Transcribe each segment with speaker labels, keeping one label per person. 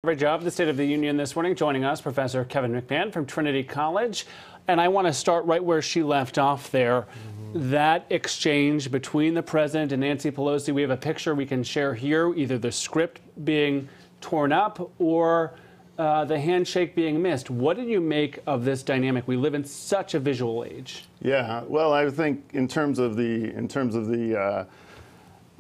Speaker 1: Coverage of the State of the Union this morning. Joining us, Professor Kevin McMahon from Trinity College. And I want to start right where she left off there. That exchange between the president and Nancy Pelosi. We have a picture we can share here, either the script being torn up or the handshake being missed. What did you make of this dynamic? We live in such a visual age.
Speaker 2: Yeah, well, I think in terms of the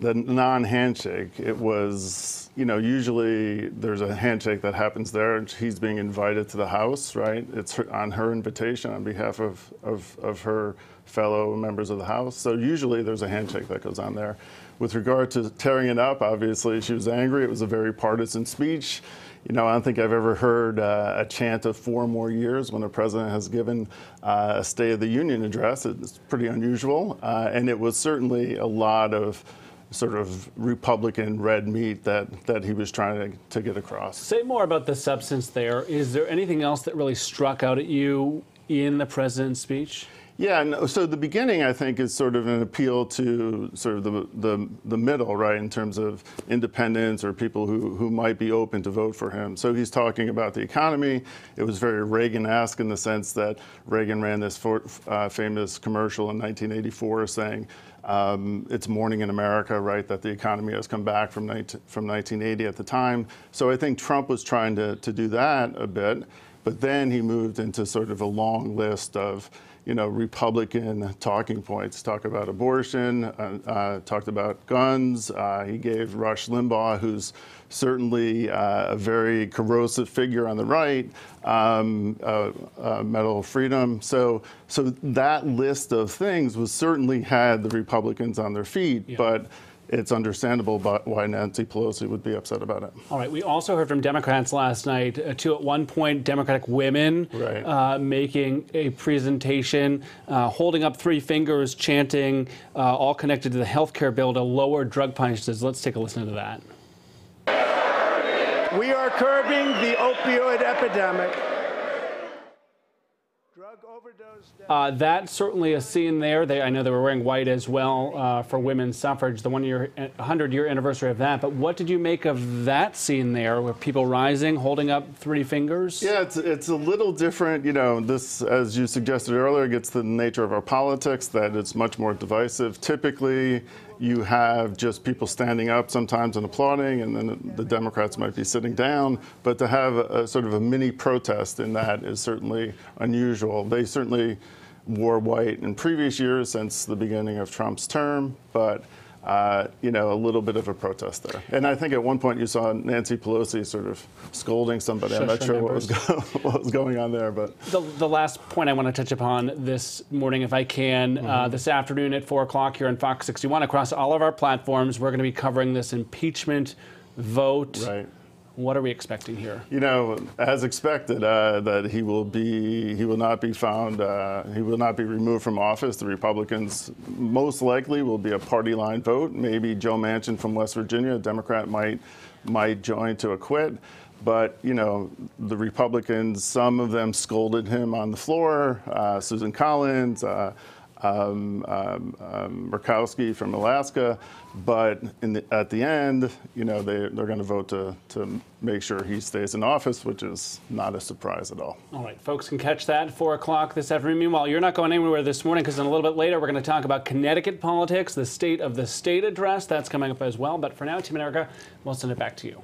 Speaker 2: non-handshake, it was, usually there's a handshake that happens there, and he's being invited to the House, right? It's on her invitation on behalf of her fellow members of the House. So usually there's a handshake that goes on there. With regard to tearing it up, obviously she was angry. It was a very partisan speech. I don't think I've ever heard a chant of 4 more years when a president has given a State of the Union address. It's pretty unusual, and it was certainly a lot of sort of Republican red meat that he was trying to get across.
Speaker 1: Say more about the substance there. Is there anything else that really struck out at you in the president's speech?
Speaker 2: Yeah, no, so the beginning, I think, is sort of an appeal to sort of the middle, right, in terms of independents or people who might be open to vote for him. So he's talking about the economy. It was very Reagan-esque in the sense that Reagan ran this famous commercial in 1984 saying, it's morning in America, right, that the economy has come back from 1980 at the time. So I think Trump was trying to do that a bit, but then he moved into sort of a long list of Republican talking points. Talk about abortion, talked about guns. He gave Rush Limbaugh, who's certainly a very corrosive figure on the right, Medal of Freedom. So that list of things was certainly had the Republicans on their feet, yeah. But it's understandable why Nancy Pelosi would be upset about it.
Speaker 1: All right. We also heard from Democrats last night, two at one point Democratic women
Speaker 2: right.
Speaker 1: Making a presentation, holding up 3 fingers, chanting, all connected to the health care bill to lower drug punishes. Let's take a listen to that.
Speaker 3: We are curbing the opioid epidemic.
Speaker 1: That's certainly a scene there. I know they were wearing white as well for women's suffrage, the 100-year anniversary of that. But what did you make of that scene there, with people rising, holding up 3 fingers?
Speaker 2: Yeah, it's a little different. This, as you suggested earlier, gets to the nature of our politics, that it's much more divisive. Typically, you have just people standing up sometimes and applauding, and then the Democrats might be sitting down. But to have a sort of a mini protest in that is certainly unusual. They certainly wore white in previous years since the beginning of Trump's term, but a little bit of a protest there. And I think at one point you saw Nancy Pelosi sort of scolding somebody. I'm not sure what was going on there. But
Speaker 1: the last point I want to touch upon this morning, if I can, this afternoon at 4 o'clock here on Fox 61, across all of our platforms, we're going to be covering this impeachment vote.
Speaker 2: Right.
Speaker 1: What are we expecting here?
Speaker 2: As expected, that he will not be found, he will not be removed from office. The Republicans most likely will be a party line vote. Maybe Joe Manchin from West Virginia, a Democrat, might join to acquit. But, the Republicans, some of them scolded him on the floor, Susan Collins, Murkowski from Alaska, but at the end, they're going to vote to make sure he stays in office, which is not a surprise at all.
Speaker 1: All right, folks can catch that at 4 o'clock this afternoon. Meanwhile, you're not going anywhere this morning, because in a little bit later, we're going to talk about Connecticut politics, the State of the State address. That's coming up as well. But for now, Team America, we'll send it back to you.